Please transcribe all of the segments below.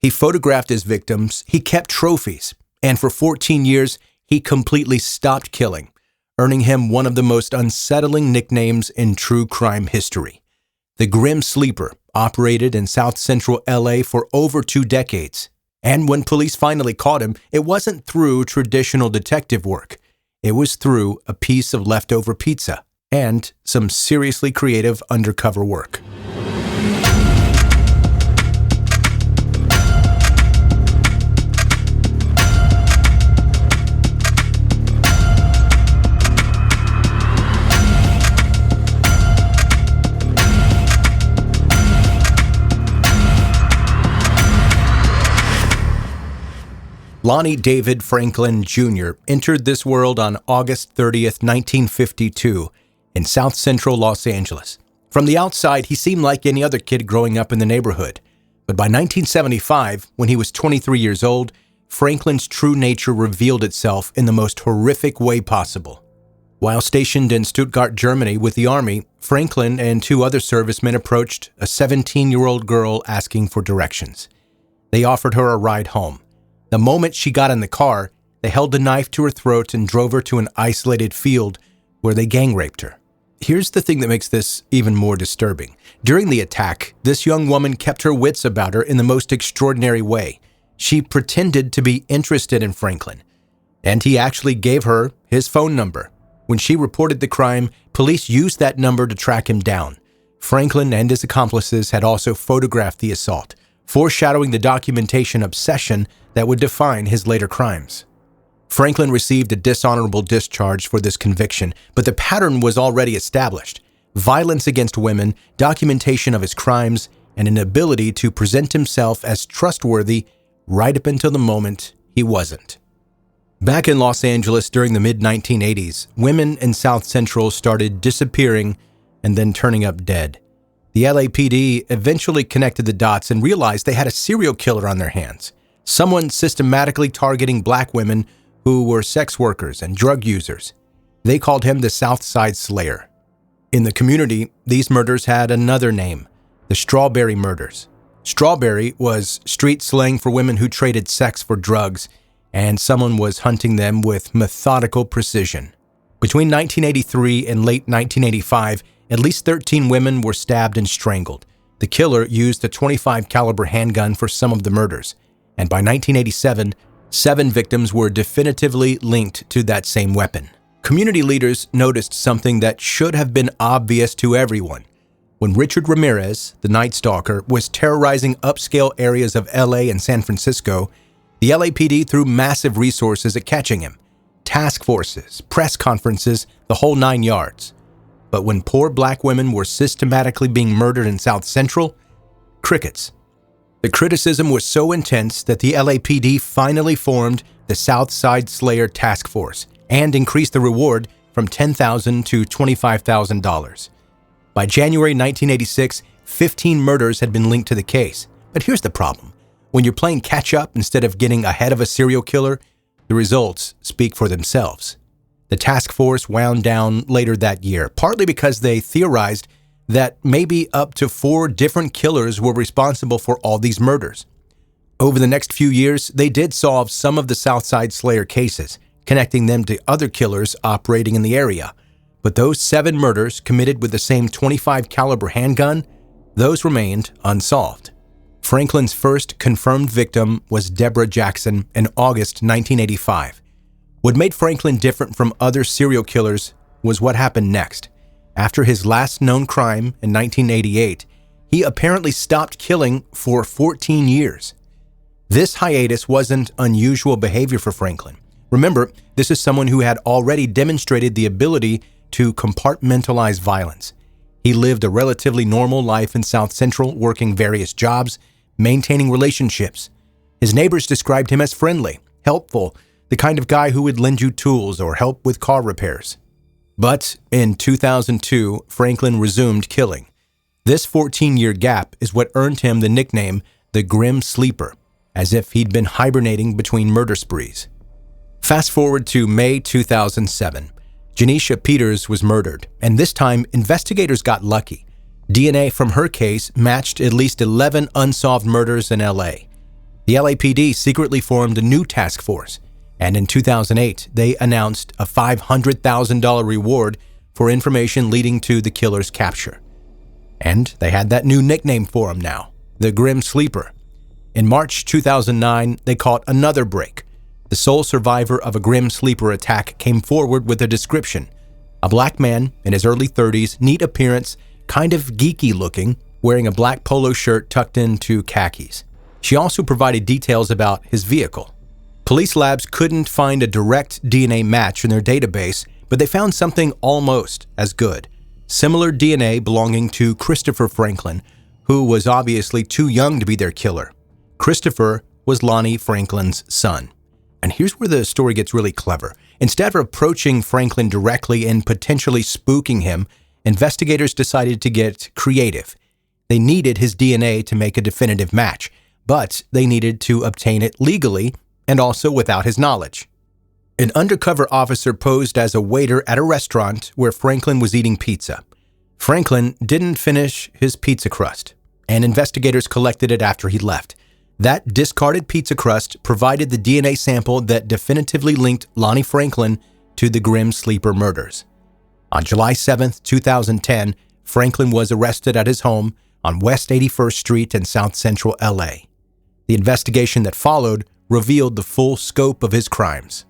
He photographed his victims, he kept trophies, and for 14 years, he completely stopped killing, earning him one of the most unsettling nicknames in true crime history. The Grim Sleeper operated in South Central LA for over 2 decades. And when police finally caught him, it wasn't through traditional detective work. It was through a piece of leftover pizza and some seriously creative undercover work. Lonnie David Franklin Jr. entered this world on August 30th, 1952, in South Central Los Angeles. From the outside, he seemed like any other kid growing up in the neighborhood. But by 1975, when he was 23 years old, Franklin's true nature revealed itself in the most horrific way possible. While stationed in Stuttgart, Germany with the Army, Franklin and 2 other servicemen approached a 17-year-old girl asking for directions. They offered her a ride home. The moment she got in the car, they held a knife to her throat and drove her to an isolated field where they gang raped her. Here's the thing that makes this even more disturbing. During the attack, this young woman kept her wits about her in the most extraordinary way. She pretended to be interested in Franklin, and he actually gave her his phone number. When she reported the crime, police used that number to track him down. Franklin and his accomplices had also photographed the assault, foreshadowing the documentation obsession that would define his later crimes. Franklin received a dishonorable discharge for this conviction, but the pattern was already established: violence against women, documentation of his crimes, and an ability to present himself as trustworthy right up until the moment he wasn't. Back in Los Angeles during the mid-1980s, women in South Central started disappearing and then turning up dead. The LAPD eventually connected the dots and realized they had a serial killer on their hands, someone systematically targeting black women who were sex workers and drug users. They called him the Southside Slayer. In the community, these murders had another name: the Strawberry Murders. Strawberry was street slang for women who traded sex for drugs, and someone was hunting them with methodical precision. Between 1983 and late 1985, at least 13 women were stabbed and strangled. The killer used a .25 caliber handgun for some of the murders, and by 1987, 7 victims were definitively linked to that same weapon. Community leaders noticed something that should have been obvious to everyone. When Richard Ramirez, the Night Stalker, was terrorizing upscale areas of LA and San Francisco, the LAPD threw massive resources at catching him. Task forces, press conferences, the whole 9 yards. But when poor black women were systematically being murdered in South Central, crickets. The criticism was so intense that the LAPD finally formed the Southside Slayer Task Force and increased the reward from $10,000 to $25,000. By January 1986, 15 murders had been linked to the case. But here's the problem. When you're playing catch-up instead of getting ahead of a serial killer, the results speak for themselves. The task force wound down later that year, partly because they theorized that maybe up to 4 different killers were responsible for all these murders. Over the next few years, they did solve some of the Southside Slayer cases, connecting them to other killers operating in the area. But those 7 murders committed with the same .25 caliber handgun, those remained unsolved. Franklin's first confirmed victim was Deborah Jackson in August 1985. What made Franklin different from other serial killers was what happened next. After his last known crime in 1988, he apparently stopped killing for 14 years. This hiatus wasn't unusual behavior for Franklin. Remember, this is someone who had already demonstrated the ability to compartmentalize violence. He lived a relatively normal life in South Central, working various jobs, maintaining relationships. His neighbors described him as friendly, helpful, the kind of guy who would lend you tools or help with car repairs. But in 2002, Franklin resumed killing. This 14-year gap is what earned him the nickname the Grim Sleeper, as if he'd been hibernating between murder sprees. Fast forward to May 2007. Janisha Peters was murdered, and this time investigators got lucky. DNA from her case matched at least 11 unsolved murders in LA. The LAPD secretly formed a new task force, and in 2008, they announced a $500,000 reward for information leading to the killer's capture. And they had that new nickname for him now, the Grim Sleeper. In March 2009, they caught another break. The sole survivor of a Grim Sleeper attack came forward with a description. A black man in his early 30s, neat appearance, kind of geeky looking, wearing a black polo shirt tucked into khakis. She also provided details about his vehicle. Police labs couldn't find a direct DNA match in their database, but they found something almost as good. Similar DNA belonging to Christopher Franklin, who was obviously too young to be their killer. Christopher was Lonnie Franklin's son. And here's where the story gets really clever. Instead of approaching Franklin directly and potentially spooking him, investigators decided to get creative. They needed his DNA to make a definitive match, but they needed to obtain it legally and also without his knowledge. An undercover officer posed as a waiter at a restaurant where Franklin was eating pizza. Franklin didn't finish his pizza crust, and investigators collected it after he left. That discarded pizza crust provided the DNA sample that definitively linked Lonnie Franklin to the Grim Sleeper murders. On July 7, 2010, Franklin was arrested at his home on West 81st Street in South Central LA. The investigation that followed revealed the full scope of his crimes.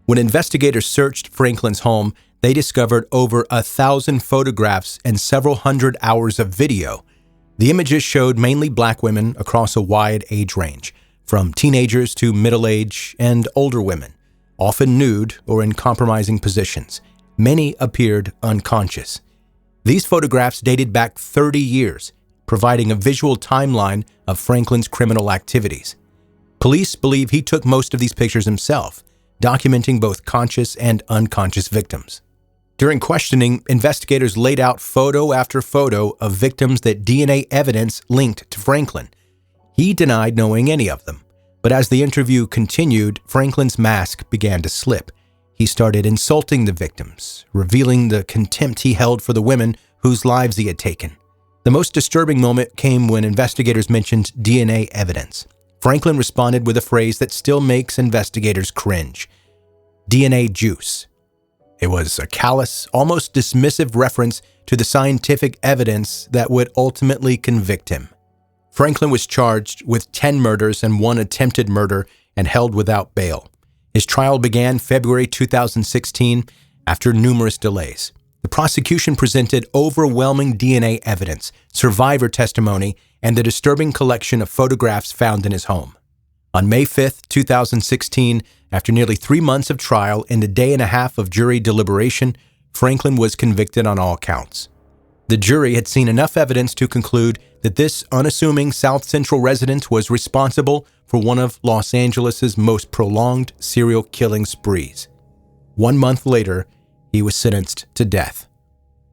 When investigators searched Franklin's home, they discovered over 1,000 photographs and several hundred hours of video. The images showed mainly black women across a wide age range, from teenagers to middle-aged and older women, often nude or in compromising positions. Many appeared unconscious. These photographs dated back 30 years, providing a visual timeline of Franklin's criminal activities. Police believe he took most of these pictures himself, documenting both conscious and unconscious victims. During questioning, investigators laid out photo after photo of victims that DNA evidence linked to Franklin. He denied knowing any of them, but as the interview continued, Franklin's mask began to slip. He started insulting the victims, revealing the contempt he held for the women whose lives he had taken. The most disturbing moment came when investigators mentioned DNA evidence. Franklin responded with a phrase that still makes investigators cringe: DNA juice. It was a callous, almost dismissive reference to the scientific evidence that would ultimately convict him. Franklin was charged with 10 murders and 1 attempted murder and held without bail. His trial began February 2016 after numerous delays. The prosecution presented overwhelming DNA evidence, survivor testimony, and the disturbing collection of photographs found in his home. On May 5, 2016, after nearly 3 months of trial and a day and a half of jury deliberation, Franklin was convicted on all counts. The jury had seen enough evidence to conclude that this unassuming South Central resident was responsible for one of Los Angeles' most prolonged serial killing sprees. 1 month later, he was sentenced to death.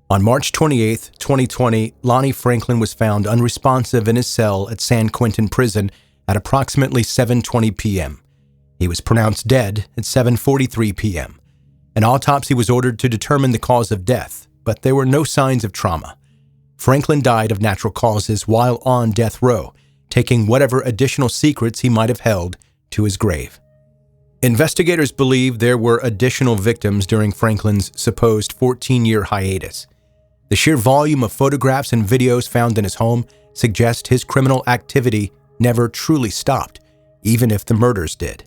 On March 28, 2020, Lonnie Franklin was found unresponsive in his cell at San Quentin Prison at approximately 7:20 p.m. He was pronounced dead at 7:43 p.m. An autopsy was ordered to determine the cause of death, but there were no signs of trauma. Franklin died of natural causes while on death row, taking whatever additional secrets he might have held to his grave. Investigators believe there were additional victims during Franklin's supposed 14-year hiatus. The sheer volume of photographs and videos found in his home suggest his criminal activity never truly stopped, even if the murders did.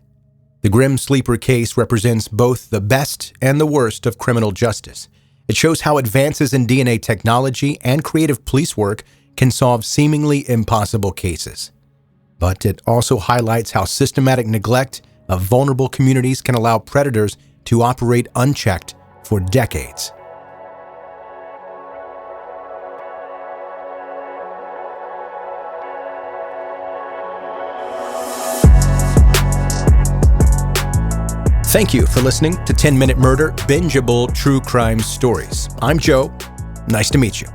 The Grim Sleeper case represents both the best and the worst of criminal justice. It shows how advances in DNA technology and creative police work can solve seemingly impossible cases. But it also highlights how systematic neglect of vulnerable communities can allow predators to operate unchecked for decades. Thank you for listening to 10-Minute Murder, bingeable true crime stories. I'm Joe. Nice to meet you.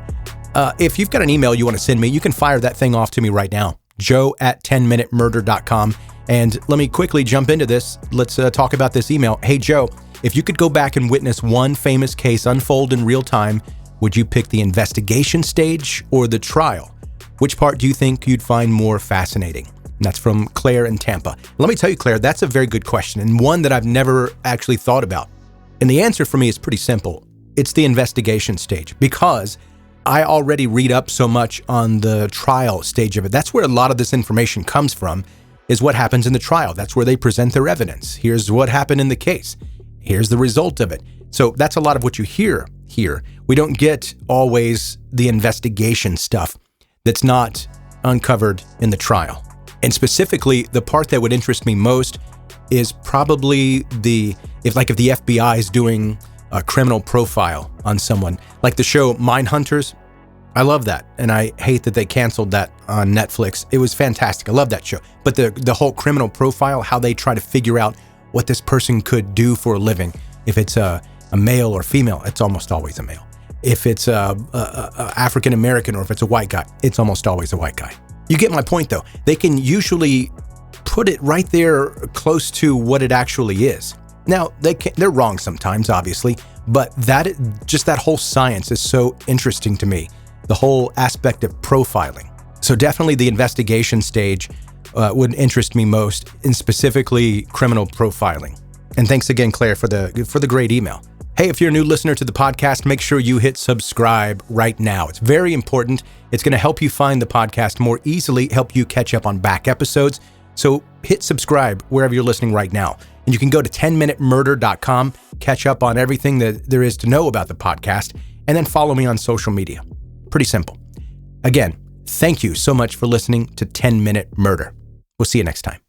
If you've got an email you want to send me, you can fire that thing off to me right now, joe@10minutemurder.com. And let me quickly jump into this. Let's talk about this email. Hey, Joe, if you could go back and witness one famous case unfold in real time, would you pick the investigation stage or the trial? Which part do you think you'd find more fascinating? And that's from Claire in Tampa. Let me tell you, Claire, that's a very good question and one that I've never actually thought about. And the answer for me is pretty simple. It's the investigation stage, because I already read up so much on the trial stage of it. That's where a lot of this information comes from, is what happens in the trial. That's where they present their evidence. Here's what happened in the case. Here's the result of it. So that's a lot of what you hear here. We don't get always the investigation stuff that's not uncovered in the trial. And specifically, the part that would interest me most is probably if the FBI is doing a criminal profile on someone, like the show Mindhunters. I love that, and I hate that they canceled that on Netflix. It was fantastic. I love that show. But the whole criminal profile, how they try to figure out what this person could do for a living. If it's a male or female, it's almost always a male. If it's a African American, or if it's a white guy, it's almost always a white guy. You get my point, though. They can usually put it right there close to what it actually is. Now, they're wrong sometimes, obviously, but that whole science is so interesting to me, the whole aspect of profiling. So definitely the investigation stage would interest me most, and specifically criminal profiling. And thanks again, Claire, for the great email. Hey, if you're a new listener to the podcast, make sure you hit subscribe right now. It's very important. It's going to help you find the podcast more easily, help you catch up on back episodes. So hit subscribe wherever you're listening right now. And you can go to 10minutemurder.com, catch up on everything that there is to know about the podcast, and then follow me on social media. Pretty simple. Again, thank you so much for listening to 10 Minute Murder. We'll see you next time.